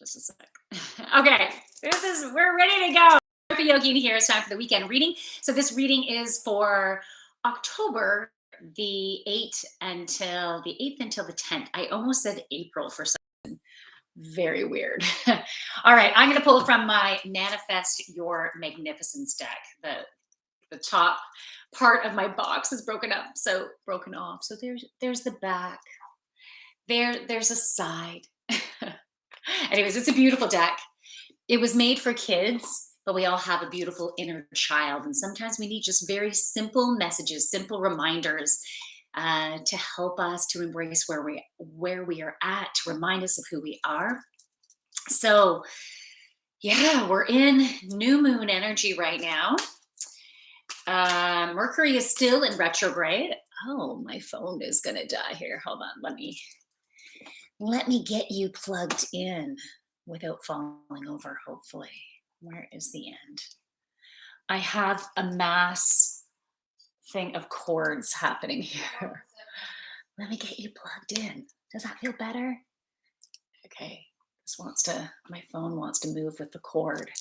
Just a sec. Okay, we're ready to go. For Yogini here, it's time for the weekend reading. So this reading is for October the 8th until the 10th. I almost said April for some very weird. All right, I'm going to pull from my Manifest Your Magnificence deck. The top part of my box is broken off. So there's the back. There's a side. Anyways, it's a beautiful deck. It was made for kids, but we all have a beautiful inner child. And sometimes we need just very simple messages, simple reminders to help us to embrace where we are at, to remind us of who we are. So yeah, we're in new moon energy right now. Mercury is still in retrograde. Oh, my phone is going to die here. Hold on. Let me get you plugged in without falling over, hopefully. Where is the end? I have a mass thing of cords happening here. Let me get you plugged in. Does that feel better? Okay. My phone wants to move with the cord.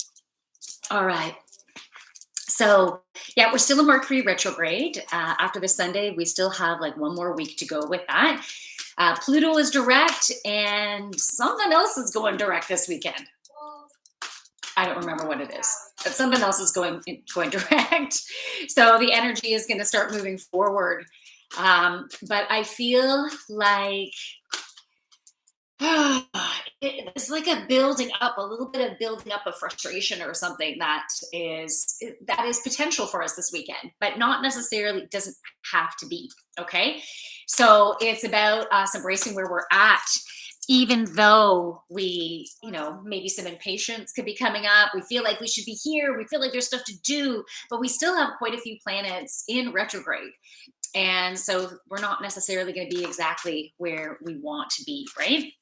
All right. So yeah, we're still in Mercury retrograde. After this Sunday, we still have like one more week to go with that. Pluto is direct and something else is going direct this weekend. I don't remember what it is, but something else is going direct. So the energy is going to start moving forward. But I feel like it's like a little bit of building up of frustration or something that is potential for us this weekend, but not necessarily, doesn't have to be. Okay. So it's about us embracing where we're at, even though we, maybe some impatience could be coming up. We feel like we should be here. We feel like there's stuff to do, but we still have quite a few planets in retrograde. And so we're not necessarily going to be exactly where we want to be, right?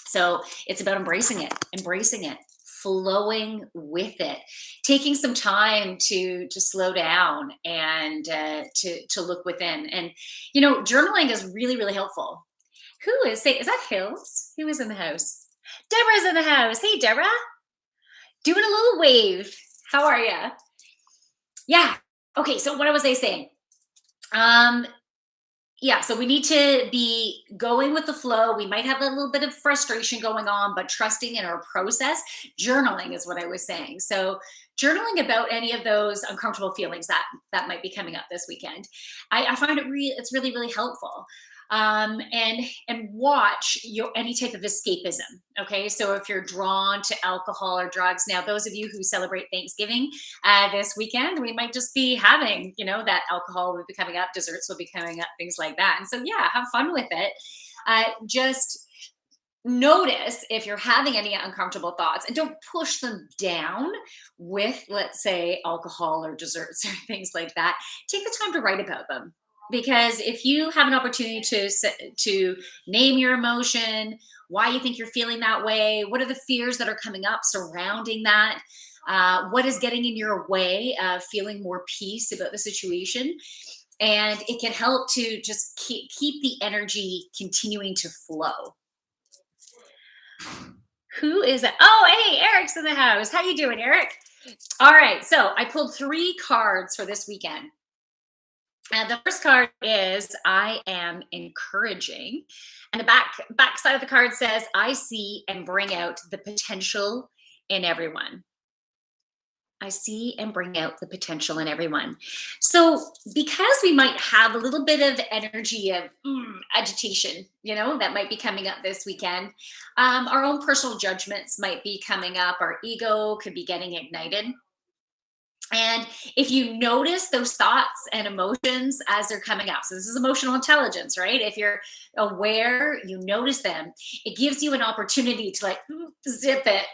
So it's about embracing it, flowing with it, taking some time to slow down and to look within. And, journaling is really, really helpful. Is that Hills? Who is in the house? Deborah's in the house. Hey, Deborah. Doing a little wave. How are you? Yeah. Okay. So what was I saying? Yeah, so we need to be going with the flow. We might have a little bit of frustration going on, but trusting in our process. Journaling is what I was saying. So journaling about any of those uncomfortable feelings that might be coming up this weekend. I find it's really, really helpful. And watch any type of escapism. Okay. So if you're drawn to alcohol or drugs, now those of you who celebrate Thanksgiving this weekend, we might just be having, that alcohol will be coming up, desserts will be coming up, things like that. And so, yeah, have fun with it. Just notice if you're having any uncomfortable thoughts and don't push them down with, let's say, alcohol or desserts or things like that. Take the time to write about them. Because if you have an opportunity to name your emotion, why you think you're feeling that way, what are the fears that are coming up surrounding that, what is getting in your way of feeling more peace about the situation, and it can help to just keep the energy continuing to flow. Who is it? Oh, hey, Eric's in the house. How you doing, Eric? All right, so I pulled 3 cards for this weekend. And the first card is I am encouraging. And the back side of the card says, I see and bring out the potential in everyone. I see and bring out the potential in everyone. So because we might have a little bit of energy of agitation, that might be coming up this weekend, our own personal judgments might be coming up. Our ego could be getting ignited. And if you notice those thoughts and emotions as they're coming up, so this is emotional intelligence, right? If you're aware, you notice them, it gives you an opportunity to zip it,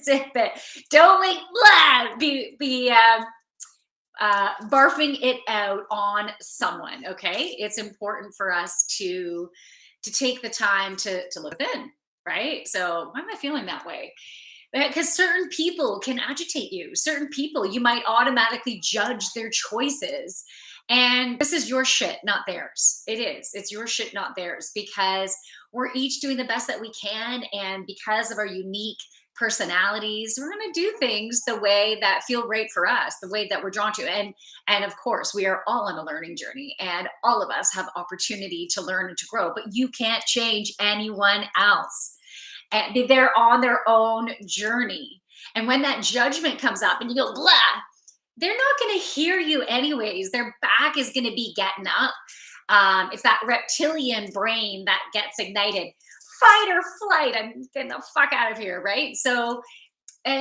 zip it. Don't be barfing it out on someone. Okay, it's important for us to take the time to look in, right? So why am I feeling that way? Because certain people can agitate you. Certain people, you might automatically judge their choices. And this is your shit, not theirs. It is. It's your shit, not theirs, because we're each doing the best that we can. And because of our unique personalities, we're going to do things the way that feel right for us, the way that we're drawn to. And of course, we are all on a learning journey, and all of us have opportunity to learn and to grow, but you can't change anyone else. And they're on their own journey. And when that judgment comes up and you go, blah, they're not going to hear you anyways. Their back is going to be getting up. It's that reptilian brain that gets ignited. Fight or flight. I'm getting the fuck out of here, right? So,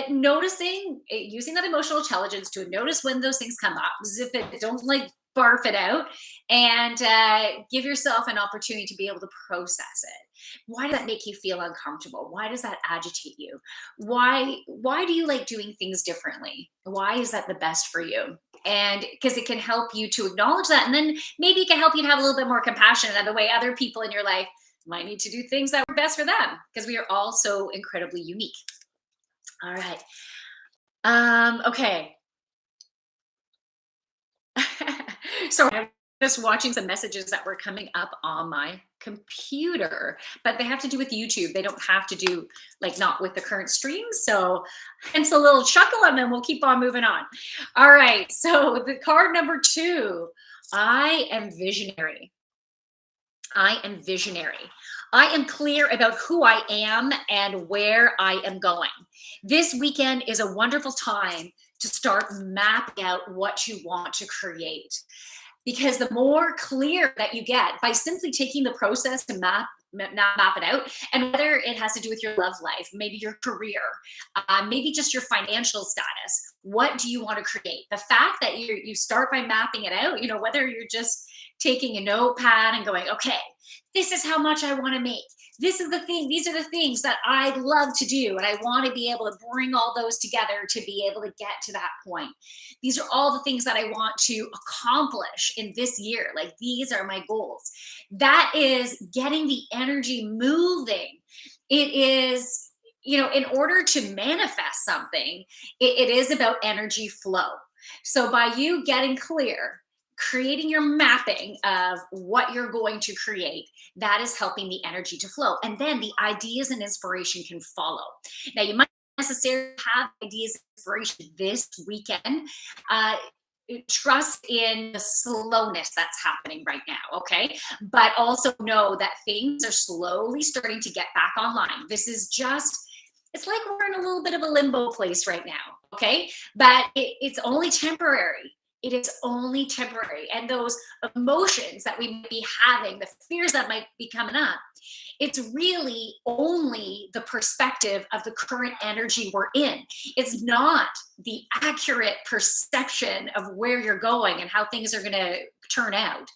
noticing, using that emotional intelligence to notice when those things come up, zip it, don't like barf it out, and give yourself an opportunity to be able to process it. Why does that make you feel uncomfortable? Why does that agitate you? Why do you like doing things differently? Why is that the best for you? And because it can help you to acknowledge that, and then maybe it can help you to have a little bit more compassion on the way other people in your life might need to do things that were best for them, because we are all so incredibly unique. All right. Okay. So I'm just watching some messages that were coming up on my computer, but they have to do with YouTube. They don't have to do, like, not with the current stream. So hence a little chuckle, and then we'll keep on moving on. All right. So the card number 2, I am visionary. I am visionary. I am clear about who I am and where I am going. This weekend is a wonderful time to start mapping out what you want to create. Because the more clear that you get by simply taking the process to map it out, and whether it has to do with your love life, maybe your career, maybe just your financial status, what do you want to create? The fact that you start by mapping it out, whether you're just taking a notepad and going, okay, this is how much I want to make. This is the thing. These are the things that I love to do. And I want to be able to bring all those together to be able to get to that point. These are all the things that I want to accomplish in this year. Like, these are my goals. That is getting the energy moving. It is, in order to manifest something, it is about energy flow. So by you getting clear, creating your mapping of what you're going to create, that is helping the energy to flow. And then the ideas and inspiration can follow. Now, you might not necessarily have ideas and inspiration this weekend. Trust in the slowness that's happening right now, okay? But also know that things are slowly starting to get back online. This is just, it's like we're in a little bit of a limbo place right now, okay? But it's only temporary. It is only temporary. And those emotions that we might be having, the fears that might be coming up, it's really only the perspective of the current energy we're in. It's not the accurate perception of where you're going and how things are going to turn out.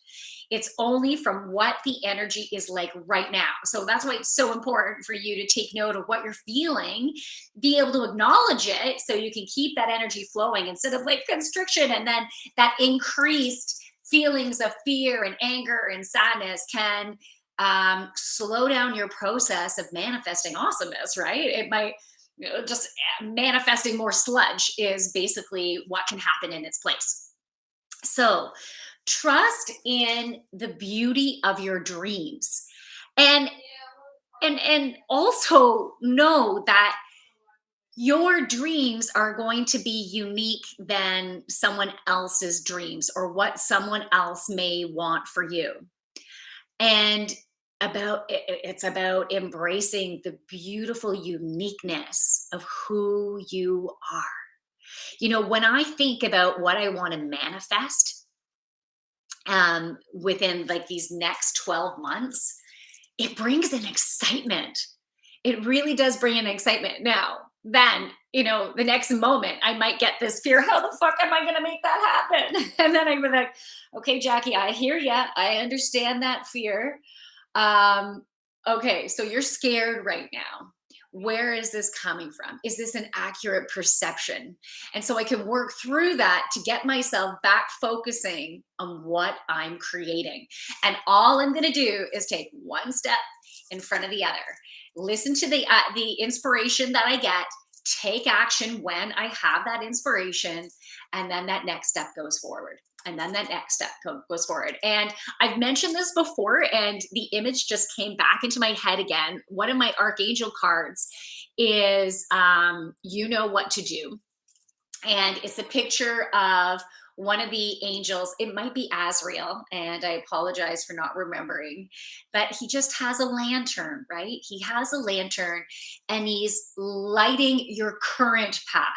It's only from what the energy is like right now. So that's why it's so important for you to take note of what you're feeling, be able to acknowledge it so you can keep that energy flowing instead of like constriction. And then that increased feelings of fear and anger and sadness can slow down your process of manifesting awesomeness, right? It might, just manifesting more sludge is basically what can happen in its place. So trust in the beauty of your dreams, and also know that your dreams are going to be unique than someone else's dreams or what someone else may want for you. And it's about embracing the beautiful uniqueness of who you are. When I think about what I want to manifest within like these next 12 months, it brings an excitement. It really does bring an excitement. Now, then, the next moment I might get this fear. How the fuck am I going to make that happen? And then I'm like, okay, Jackie, I hear ya. I understand that fear. Okay, so you're scared right now. Where is this coming from? Is this an accurate perception? And so I can work through that to get myself back focusing on what I'm creating. And all I'm going to do is take one step in front of the other. Listen to the inspiration that I get, take action when I have that inspiration, and then that next step goes forward. And then that next step goes forward. And I've mentioned this before, and the image just came back into my head again. One of my archangel cards is you know what to do. And it's a picture of one of the angels. It might be Azrael, and I apologize for not remembering, but he just has a lantern, right? He has a lantern and he's lighting your current path.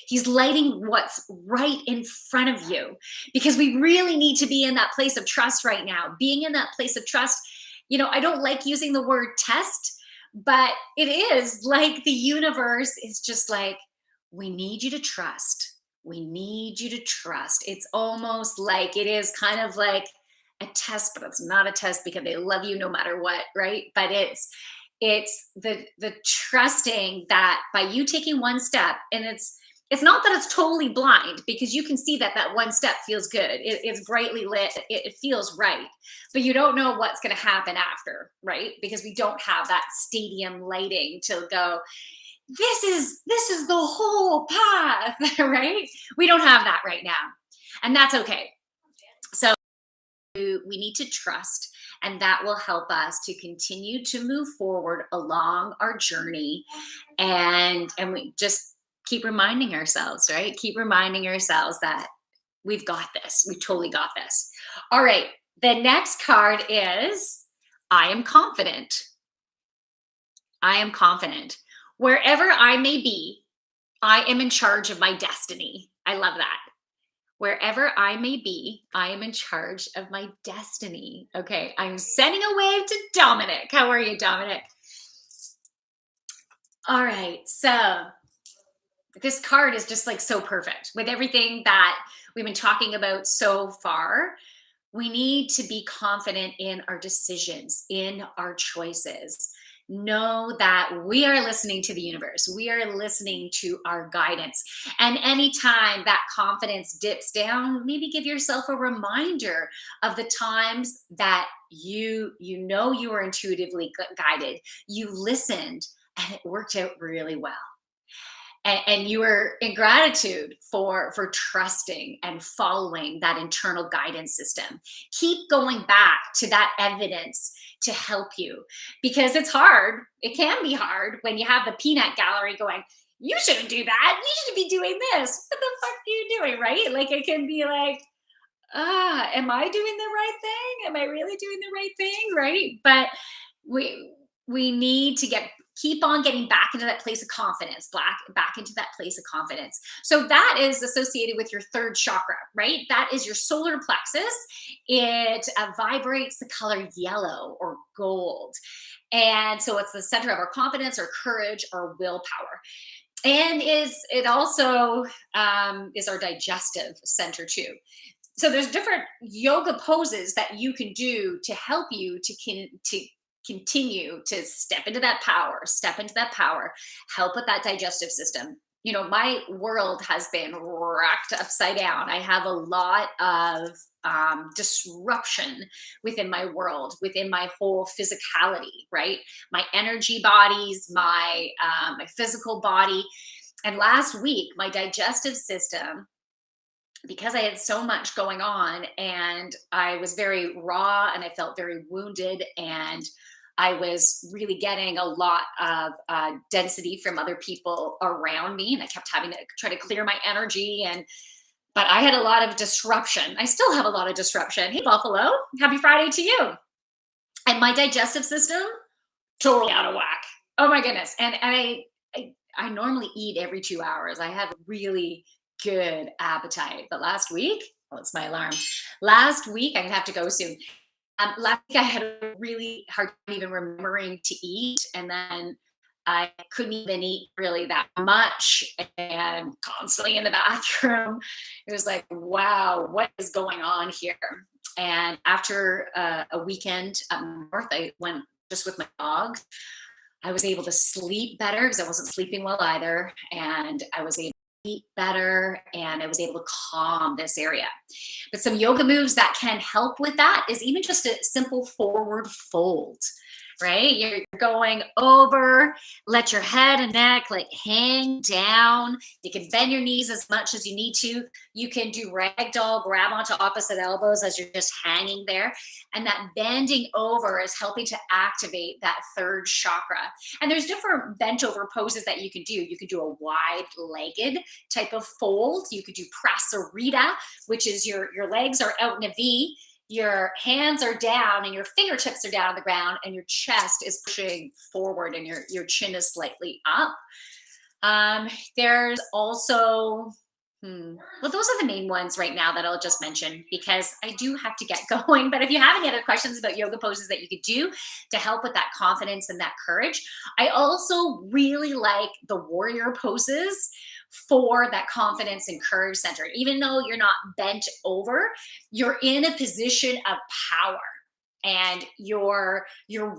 He's lighting what's right in front of you, because we really need to be in that place of trust right now. Being in that place of trust, I don't like using the word test, but it is like the universe is just like, we need you to trust. We need you to trust. It's almost like it is kind of like a test, but it's not a test because they love you no matter what, right? But it's the trusting that by you taking one step, and it's not that it's totally blind, because you can see that that one step feels good. It's brightly lit. It feels right, but you don't know what's going to happen after, right? Because we don't have that stadium lighting to go, this is the whole path, right? We don't have that right now, and that's okay. So we need to trust, and that will help us to continue to move forward along our journey. And we just keep reminding ourselves, right? Keep reminding ourselves that we've got this. We totally got this. All right. The next card is I am confident. I am confident. Wherever I may be, I am in charge of my destiny. I love that. Wherever I may be, I am in charge of my destiny. Okay, I'm sending a wave to Dominic. How are you, Dominic? All right, so this card is just like so perfect with everything that we've been talking about so far. We need to be confident in our decisions, in our choices. Know that we are listening to the universe. We are listening to our guidance. And anytime that confidence dips down, maybe give yourself a reminder of the times that you were intuitively guided. You listened and it worked out really well. And you are in gratitude for trusting and following that internal guidance system. Keep going back to that evidence to help you, because it's hard. It can be hard when you have the peanut gallery going, you shouldn't do that, you should be doing this, what the fuck are you doing, right? Like, it can be like, am I doing the right thing? Am I really doing the right thing? Right? But we need to keep on getting back into that place of confidence, back into that place of confidence. So that is associated with your third chakra, right? That is your solar plexus. It vibrates the color yellow or gold. And so it's the center of our confidence, our courage, our willpower. And it also is our digestive center too. So there's different yoga poses that you can do to help you to continue to step into that power, help with that digestive system. My world has been racked upside down. I have a lot of disruption within my world, within my whole physicality, right? My energy bodies, my physical body. And last week, my digestive system, because I had so much going on and I was very raw and I felt very wounded, and I was really getting a lot of density from other people around me, and I kept having to try to clear my energy. But I had a lot of disruption. I still have a lot of disruption. Hey, Buffalo, happy Friday to you. And my digestive system, totally out of whack. Oh my goodness. And I normally eat every 2 hours. I have really good appetite. But last week, it's my alarm. Last week, I have to go soon. Last week I had a really hard time even remembering to eat, and then I couldn't even eat really that much, and constantly in the bathroom. It was like, wow, what is going on here? And after a weekend up north, I went just with my dog. I was able to sleep better because I wasn't sleeping well either, and I was able eat better, and I was able to calm this area. But some yoga moves that can help with that is even just a simple forward fold. right? You're going over, let your head and neck like hang down. You can bend your knees as much as you need to. You can do ragdoll, grab onto opposite elbows as you're just hanging there. And that bending over is helping to activate that third chakra. And there's different bent over poses that you can do. You could do a wide legged type of fold. You could do prasarita, which is your legs are out in a V, your hands are down and your fingertips are down on the ground and your chest is pushing forward and your chin is slightly up. There's also, well, those are the main ones right now that I'll just mention because I do have to get going. But if you have any other questions about yoga poses that you could do to help with that confidence and that courage, I also really like the warrior poses for that confidence and courage center. Even though you're not bent over, you're in a position of power and your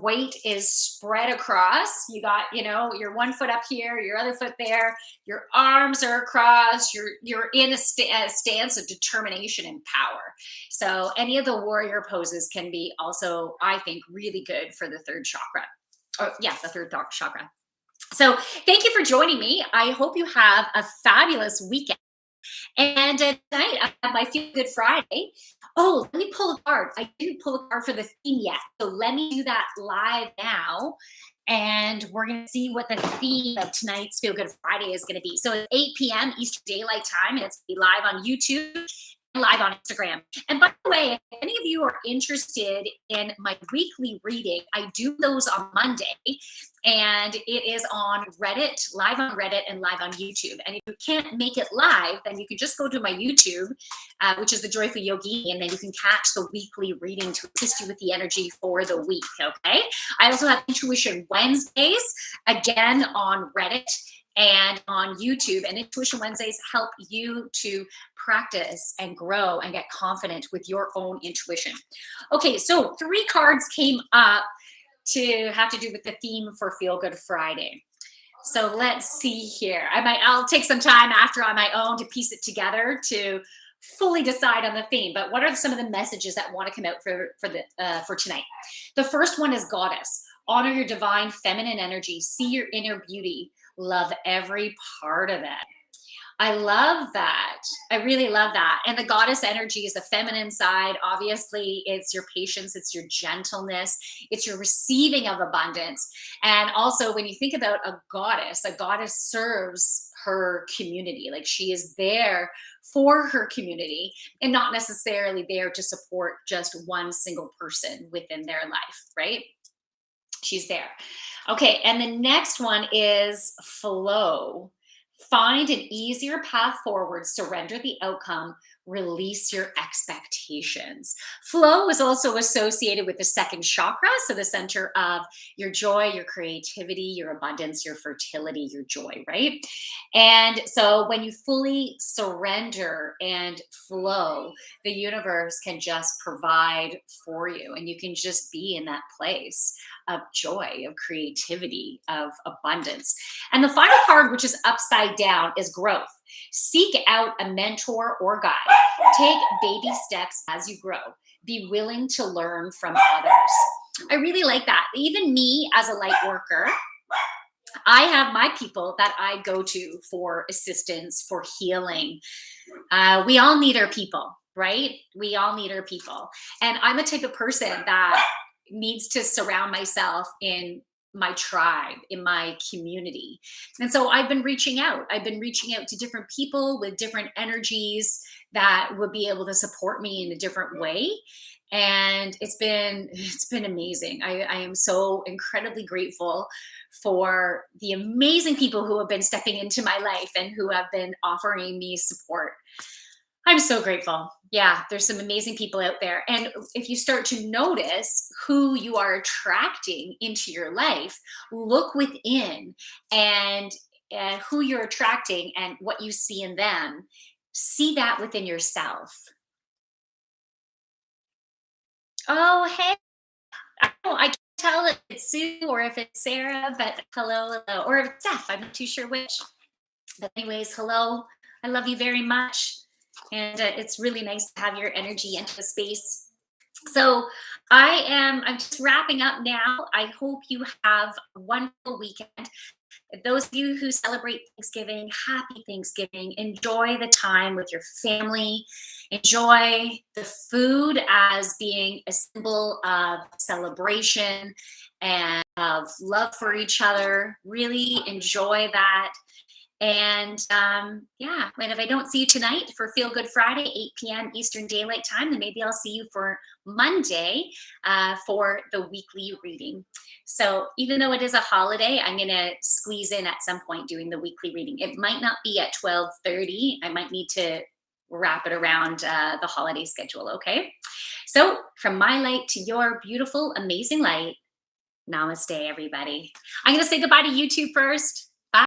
weight is spread across. You got, your one foot up here, your other foot there, your arms are across, you're in a stance of determination and power. So any of the warrior poses can be also, I think, really good for the third chakra. Oh yeah, the third chakra. So thank you for joining me. I hope you have a fabulous weekend. And tonight I have my Feel Good Friday. Oh, let me pull a card. I didn't pull a card for the theme yet. So let me do that live now. And we're going to see what the theme of tonight's Feel Good Friday is going to be. So it's 8 p.m. Eastern Daylight Time, and it's going to be live on YouTube, live on Instagram. And by the way, if any of you are interested in my weekly reading, I do those on Monday, and it is on Reddit, live on Reddit and live on YouTube. And if you can't make it live, then you can just go to my YouTube, which is the Joyful Yogini, and then you can catch the weekly reading to assist you with the energy for the week, okay? I also have Intuition Wednesdays, again on Reddit and on YouTube. And Intuition Wednesdays help you to practice and grow and get confident with your own intuition. Okay, so 3 cards came up to have to do with the theme for Feel Good Friday. So let's see here. I'll take some time after on my own to piece it together to fully decide on the theme. But what are some of the messages that want to come out for tonight? The first one is Goddess. Honor your divine feminine energy. See your inner beauty. Love every part of it. I love that. I really love that. And the goddess energy is the feminine side. Obviously, it's your patience, it's your gentleness, it's your receiving of abundance. And also, when you think about a goddess serves her community. Like she is there for her community and not necessarily there to support just one single person within their life, right? She's there. Okay, and the next one is flow. Find an easier path forward, surrender the outcome, release your expectations. Flow is also associated with the second chakra, so the center of your joy, your creativity, your abundance, your fertility, your joy, right? And so when you fully surrender and flow, the universe can just provide for you, and you can just be in that place of joy, of creativity, of abundance. And the final card, which is upside down, is growth. Seek out a mentor or guide. Take baby steps as you grow. Be willing to learn from others. I really like that. Even me as a light worker, I have my people that I go to for assistance, for healing. We all need our people, right? We all need our people. And I'm the type of person that needs to surround myself in my tribe, in my community. And so I've been reaching out. I've been reaching out to different people with different energies that would be able to support me in a different way. And it's been amazing. I am so incredibly grateful for the amazing people who have been stepping into my life and who have been offering me support. I'm so grateful. Yeah, there's some amazing people out there. And if you start to notice who you are attracting into your life, look within and who you're attracting and what you see in them. See that within yourself. Oh, hey. I can't tell if it's Sue or if it's Sarah, but hello. Or if it's Steph. I'm not too sure which. But anyways, hello. I love you very much. And it's really nice to have your energy into the space. So I'm just wrapping up now. I hope you have a wonderful weekend. Those of you who celebrate Thanksgiving, happy Thanksgiving. Enjoy the time with your family. Enjoy the food as being a symbol of celebration and of love for each other. Really enjoy that. And yeah, and if I don't see you tonight for Feel Good Friday, 8 p.m. Eastern Daylight Time, then maybe I'll see you for Monday for the weekly reading. So even though it is a holiday, I'm going to squeeze in at some point doing the weekly reading. It might not be at 12:30. I might need to wrap it around the holiday schedule. Okay. So from my light to your beautiful, amazing light, namaste, everybody. I'm going to say goodbye to YouTube first.